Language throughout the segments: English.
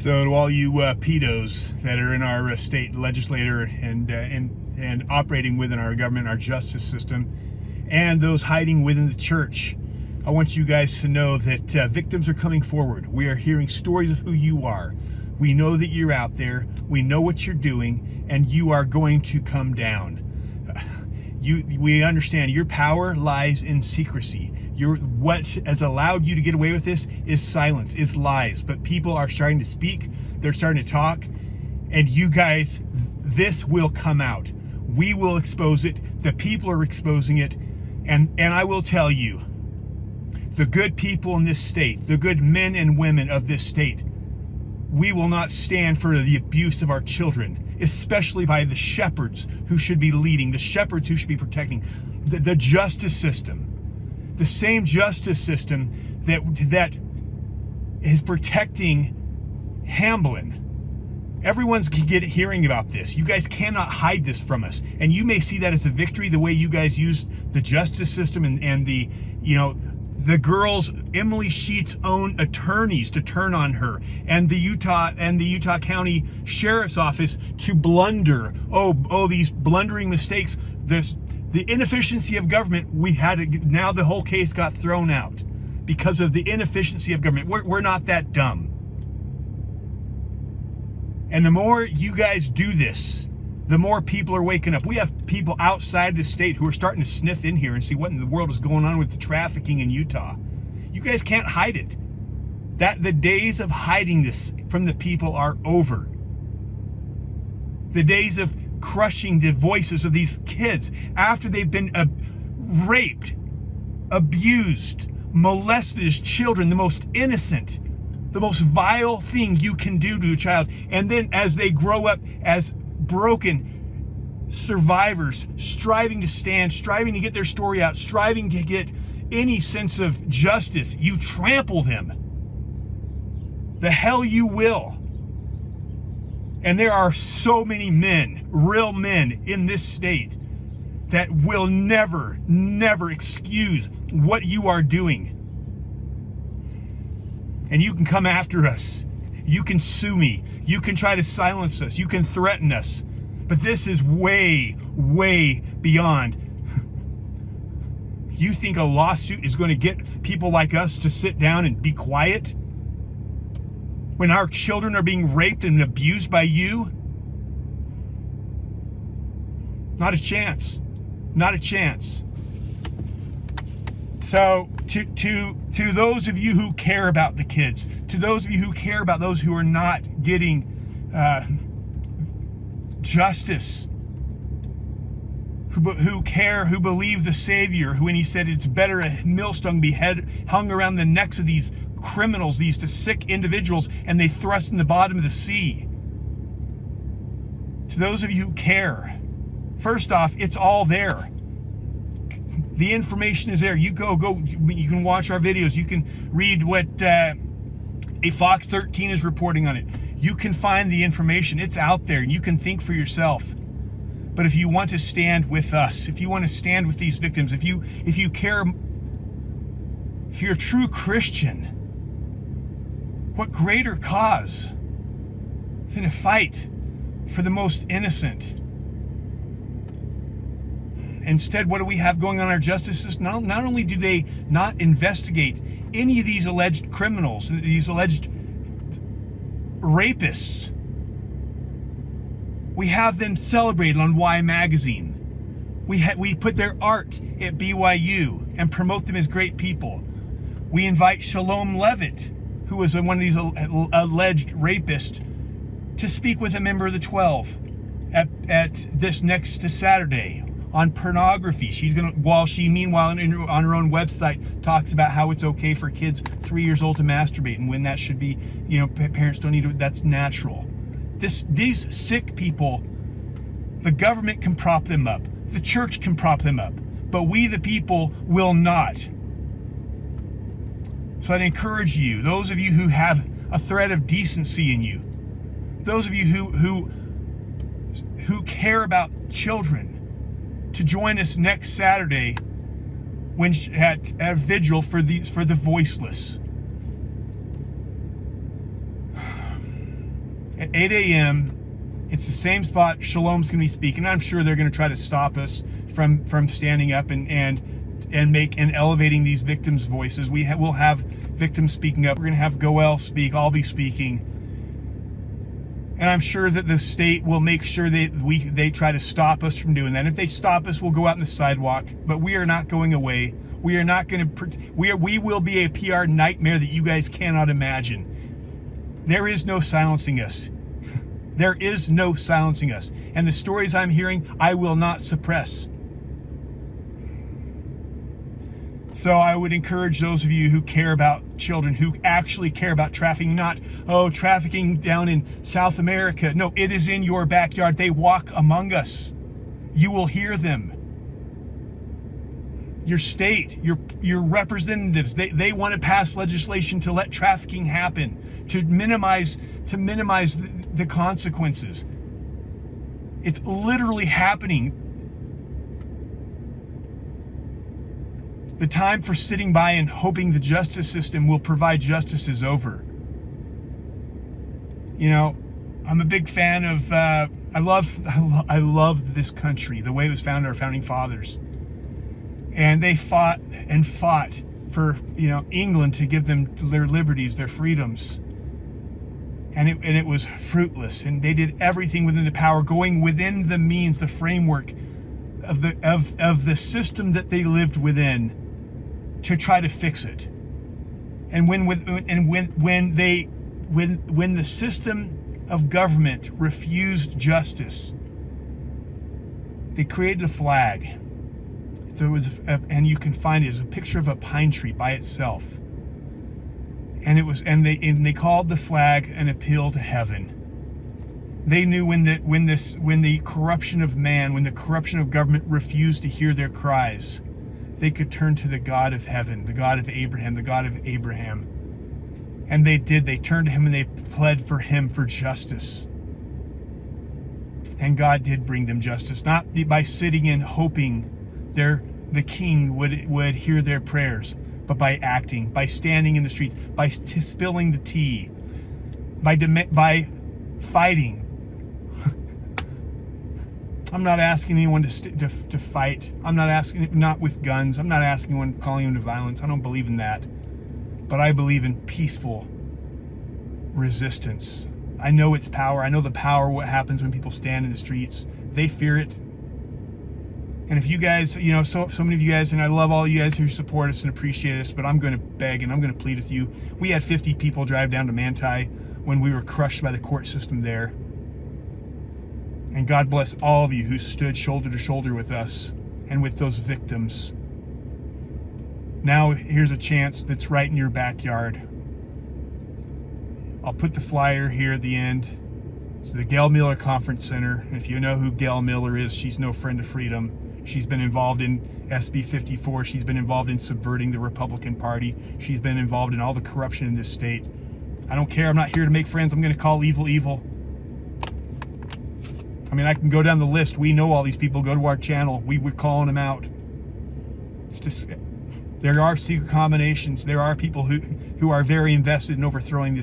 So to all you pedos that are in our state legislature and operating within our government, our justice system, and those hiding within the church, I want you guys to know that victims are coming forward. We are hearing stories of who you are. We know that you're out there. We know what you're doing, and you are going to come down. We understand your power lies in secrecy. What has allowed you to get away with this is silence, is lies. But people are starting to speak. They're starting to talk. And you guys, this will come out. We will expose it. The people are exposing it. And I will tell you, the good people in this state, the good men and women of this state, we will not stand for the abuse of our children, especially by the shepherds who should be leading, the shepherds who should be protecting, the justice system, the same justice system that is protecting Hamblin. Everyone's hearing about this. You guys cannot hide this from us. And you may see that as a victory, the way you guys use the justice system and the, the girls, Emily Sheet's own attorneys to turn on her, and the Utah County Sheriff's Office to blunder. Oh, these blundering mistakes. The inefficiency of government. Now the whole case got thrown out because of the inefficiency of government. We're not that dumb. And the more you guys do this, the more people are waking up. We have people outside the state who are starting to sniff in here and see what in the world is going on with the trafficking in Utah. You guys can't hide it. The days of hiding this from the people are over. The days of crushing the voices of these kids after they've been raped, abused, molested as children, the most innocent, the most vile thing you can do to a child. And then as they grow up as broken survivors, striving to stand, striving to get their story out, striving to get any sense of justice, you trample them. The hell you will. And there are so many men, real men in this state that will never, never excuse what you are doing. And you can come after us. You can sue me. You can try to silence us. You can threaten us. But this is way, way beyond. You think a lawsuit is going to get people like us to sit down and be quiet? When our children are being raped and abused by you? Not a chance. Not a chance. So to those of you who care about the kids, to those of you who care about those who are not getting justice, who care, who believe the Savior, who, when he said it's better a millstone be hung around the necks of these criminals, these sick individuals, and they thrust in the bottom of the sea. To those of you who care, first off, it's all there. The information is there. You you can watch our videos. You can read what a Fox 13 is reporting on it. You can find the information. It's out there, and you can think for yourself. But if you want to stand with us, if you want to stand with these victims, if you care, if you're a true Christian, what greater cause than to fight for the most innocent? Instead, what do we have going on in our justice system? Not only do they not investigate any of these alleged criminals, these alleged rapists, we have them celebrated on Y Magazine. We put their art at BYU and promote them as great people. We invite Shalom Levitt, who was one of these alleged rapists, to speak with a member of the 12 at this next Saturday on pornography. She's gonna, meanwhile on her own website talks about how it's okay for kids 3 years old to masturbate, and when that should be, parents don't need to. That's natural. These sick people, the government can prop them up, the church can prop them up, but we the people will not. So I'd encourage you, those of you who have a thread of decency in you, those of you who care about children, to join us next Saturday at a vigil for the voiceless. at 8 a.m. It's the same spot Shalom's going to be speaking. I'm sure they're going to try to stop us from standing up and elevating these victims' voices. We'll have victims speaking up. We're going to have Gail speak. I'll be speaking. And I'm sure that the state will make sure they try to stop us from doing that. And if they stop us, we'll go out on the sidewalk. But we are not going away. We are not going to. We will be a PR nightmare that you guys cannot imagine. There is no silencing us. There is no silencing us. And the stories I'm hearing, I will not suppress. So I would encourage those of you who care about children, who actually care about trafficking, not, trafficking down in South America. No, it is in your backyard. They walk among us. You will hear them. Your state, your representatives, they want to pass legislation to let trafficking happen, to minimize the consequences. It's literally happening. The time for sitting by and hoping the justice system will provide justice is over. You know, I'm a big fan of, I love this country, the way it was founded, our founding fathers. And they fought and fought for, England to give them their liberties, their freedoms. And it was fruitless. And they did everything within the power, going within the means, the framework of the system that they lived within, to try to fix it. And when the system of government refused justice, they created a flag. So it was, and you can find it as a picture of a pine tree by itself. And they called the flag an appeal to heaven. They knew when the corruption of man, when the corruption of government refused to hear their cries, they could turn to the God of heaven, the God of Abraham, the God of Abraham. And they did. They turned to him and they pled for him for justice. And God did bring them justice, not by sitting and hoping the king would hear their prayers, but by acting, by standing in the streets, by spilling the tea, by fighting. I'm not asking anyone to fight. I'm not asking, not with guns. I'm not asking anyone, calling them to violence. I don't believe in that. But I believe in peaceful resistance. I know its power. I know the power, what happens when people stand in the streets. They fear it. And if you guys, so many of you guys, and I love all you guys who support us and appreciate us, but I'm going to beg and I'm going to plead with you. We had 50 people drive down to Manti when we were crushed by the court system there. And God bless all of you who stood shoulder to shoulder with us and with those victims. Now here's a chance that's right in your backyard. I'll put the flyer here at the end. It's the Gail Miller Conference Center. And if you know who Gail Miller is, she's no friend of freedom. She's been involved in SB 54. She's been involved in subverting the Republican Party. She's been involved in all the corruption in this state. I don't care. I'm not here to make friends. I'm going to call evil evil. I mean, I can go down the list. We know all these people. Go to our channel. We're calling them out. It's just, there are secret combinations. There are people who are very invested in overthrowing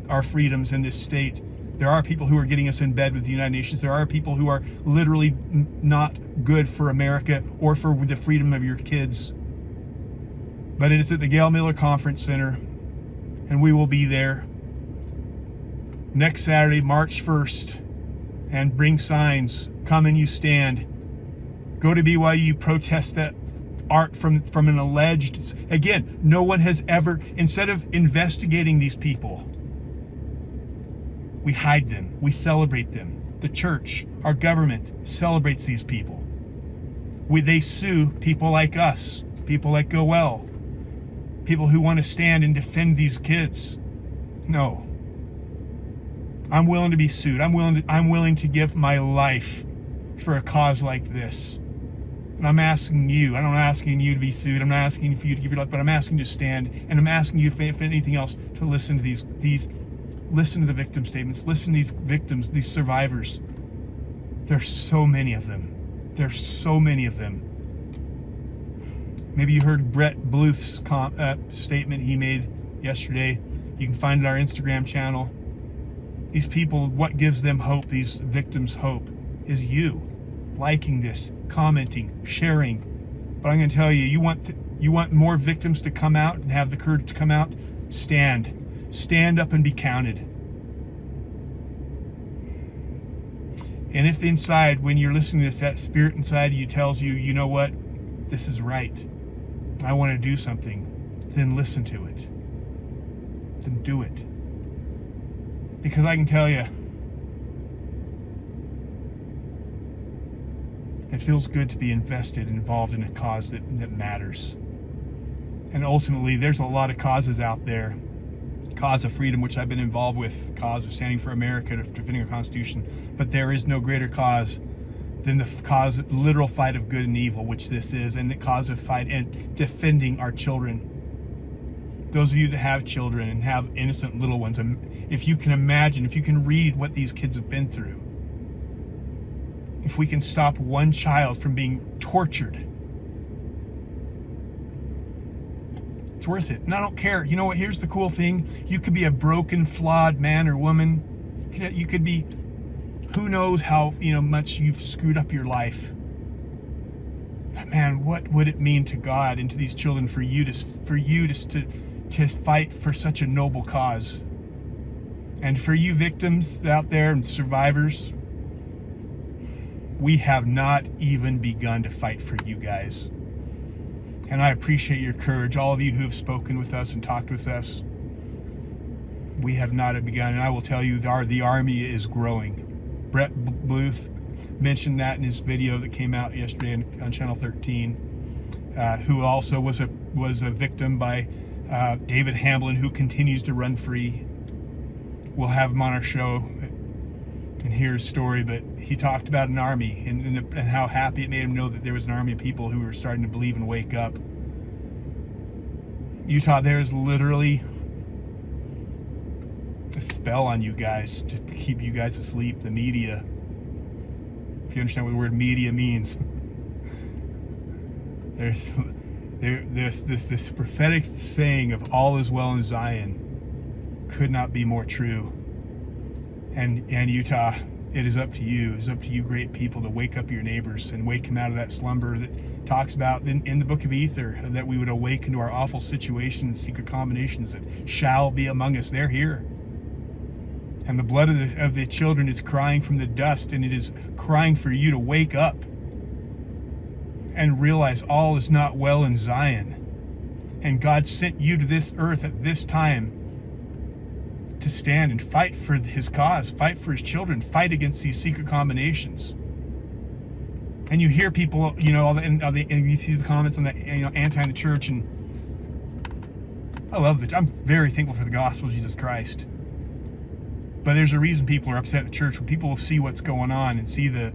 our freedoms in this state. There are people who are getting us in bed with the United Nations. There are people who are literally not good for America or for the freedom of your kids. But it is at the Gail Miller Conference Center, and we will be there next Saturday, March 1st. And bring signs. Come and you stand. Go to BYU, protest that art from an alleged. Again, no one has ever, instead of investigating these people, we hide them. We celebrate them. The church, our government, celebrates these people. They sue people like us, people like Gail, people who want to stand and defend these kids. No. I'm willing to be sued. I'm willing to give my life for a cause like this. And I'm asking you, I'm not asking you to be sued. I'm not asking for you to give your life, but I'm asking you to stand. And I'm asking you, if anything else, to listen to listen to the victim statements. Listen to these victims, these survivors. There's so many of them. There's so many of them. Maybe you heard Brett Bluth's statement he made yesterday. You can find it on our Instagram channel. These people, what gives them hope, these victims hope, is you liking this, commenting, sharing. But I'm going to tell you, you want more victims to come out and have the courage to come out? Stand up and be counted. And if inside, when you're listening to this, that spirit inside of you tells you, you know what, this is right, I want to do something, then listen to it. Then do it. Because I can tell you, it feels good to be invested and involved in a cause that matters. And ultimately, there's a lot of causes out there. Cause of freedom, which I've been involved with, cause of standing for America, defending our Constitution. But there is no greater cause than the cause, literal fight of good and evil, which this is, and the cause of fight and defending our children. Those of you that have children and have innocent little ones, if you can imagine, if you can read what these kids have been through, if we can stop one child from being tortured, it's worth it. And I don't care. You know what? Here's the cool thing. You could be a broken, flawed man or woman. You could be, who knows how much you've screwed up your life. But man, what would it mean to God and to these children for you to fight for such a noble cause? And for you victims out there and survivors, we have not even begun to fight for you guys. And I appreciate your courage, all of you who have spoken with us and talked with us. We have not begun, and I will tell you, the Army is growing. Brett Bluth mentioned that in his video that came out yesterday on Channel 13, who also was a victim by David Hamblin, who continues to run free. We'll have him on our show and hear his story, but he talked about an army and how happy it made him know that there was an army of people who were starting to believe and wake up. Utah, there is literally a spell on you guys to keep you guys asleep. The media, if you understand what the word media means, there's this prophetic saying of all is well in Zion could not be more true. And Utah, it is up to you. It's up to you, great people, to wake up your neighbors and wake them out of that slumber that talks about in the book of Ether, that we would awaken to our awful situations, secret combinations that shall be among us. They're here. And the blood of the children is crying from the dust, and it is crying for you to wake up and realize all is not well in Zion. And God sent you to this earth at this time to stand and fight for his cause, fight for his children, fight against these secret combinations. And you hear people, and you see the comments on the anti the church, and I love it. I'm very thankful for the gospel of Jesus Christ. But there's a reason people are upset at the church. When people will see what's going on and see the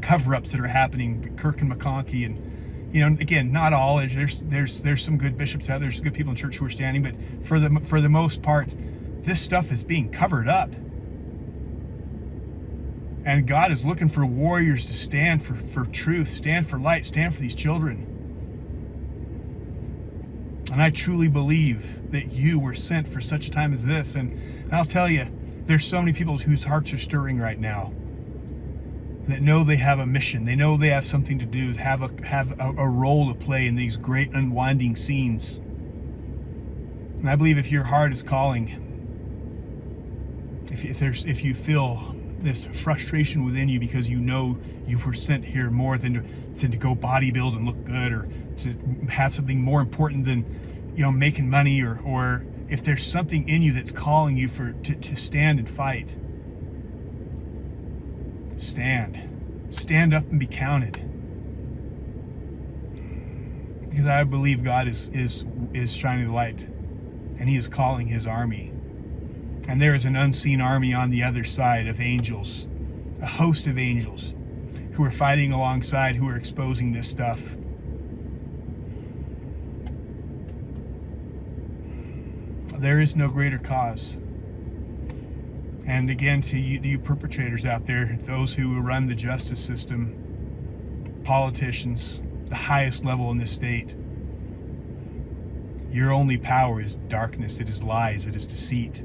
cover-ups that are happening, Kirk and McConkie, and again, not all. There's some good bishops out there. There's good people in church who are standing, but for the most part, this stuff is being covered up. And God is looking for warriors to stand for truth, stand for light, stand for these children. And I truly believe that you were sent for such a time as this. And I'll tell you, there's so many people whose hearts are stirring right now that know they have a mission. They know they have something to do, have a role to play in these great unwinding scenes. And I believe if your heart is calling, if you feel this frustration within you because you know you were sent here more than to go bodybuild and look good, or to have something more important than making money, or if there's something in you that's calling you to stand and fight, stand up and be counted. Because I believe God is shining the light, and he is calling his army. And there is an unseen army on the other side of angels, a host of angels who are fighting alongside, who are exposing this stuff. There is no greater cause. And again, to you perpetrators out there, those who run the justice system, politicians, the highest level in this state, your only power is darkness, it is lies, it is deceit.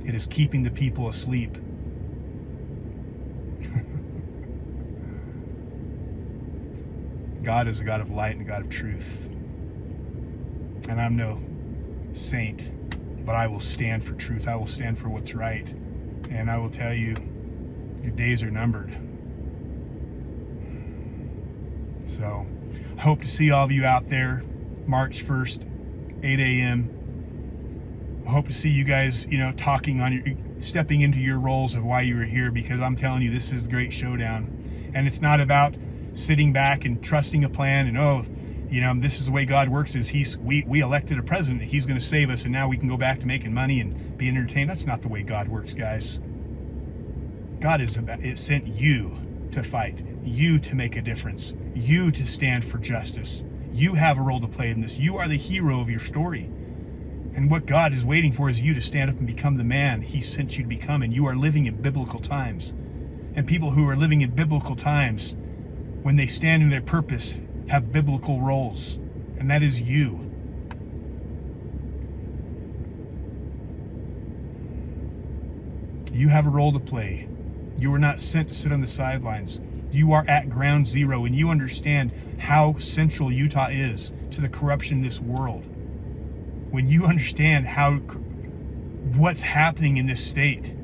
It is keeping the people asleep. God is a God of light and a God of truth. And I'm no saint, but I will stand for truth. I will stand for what's right. And I will tell you, your days are numbered. So, I hope to see all of you out there March 1st, 8 a.m. I hope to see you guys, talking on your, stepping into your roles of why you were here, because I'm telling you, this is the great showdown. And it's not about sitting back and trusting a plan and, this is the way God works, is we elected a president, he's going to save us, and now we can go back to making money and being entertained. That's not the way God works, guys. God it sent you to fight, you to make a difference, you to stand for justice. You have a role to play in this. You are the hero of your story. And what God is waiting for is you to stand up and become the man he sent you to become. And you are living in biblical times. And people who are living in biblical times, when they stand in their purpose, have biblical roles. And that is you. You have a role to play. You are not sent to sit on the sidelines. You are at ground zero, and you understand how central Utah is to the corruption in this world. When you understand what's happening in this state,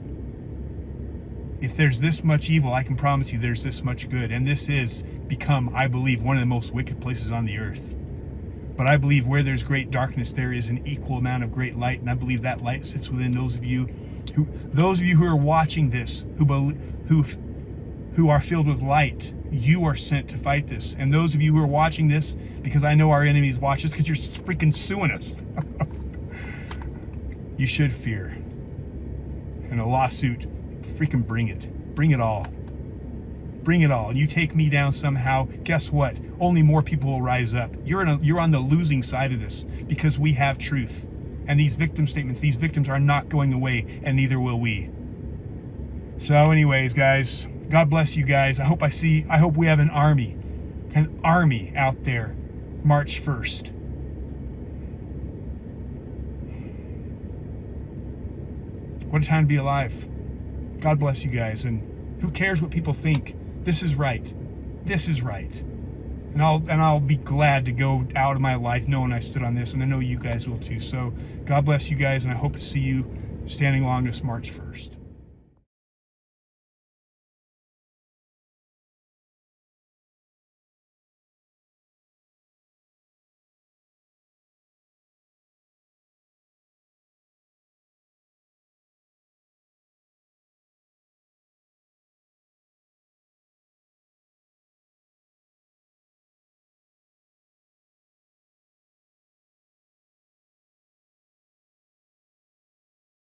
if there's this much evil, I can promise you there's this much good. And this is become, I believe, one of the most wicked places on the earth. But I believe where there's great darkness, there is an equal amount of great light. And I believe that light sits within those of you who are watching this, who are filled with light. You are sent to fight this. And those of you who are watching this, because I know our enemies watch this, because you're freaking suing us. You should fear. And a lawsuit, freaking bring it. Bring it all. Bring it all. And you take me down somehow, guess what? Only more people will rise up. You're on the losing side of this, because we have truth. And these victim statements, these victims are not going away, and neither will we. So anyways, guys, God bless you guys. I hope we have an army out there March 1st. What a time to be alive. God bless you guys. And who cares what people think? This is right. This is right. And I'll be glad to go out of my life knowing I stood on this, and I know you guys will too. So God bless you guys, and I hope to see you standing along this March 1st.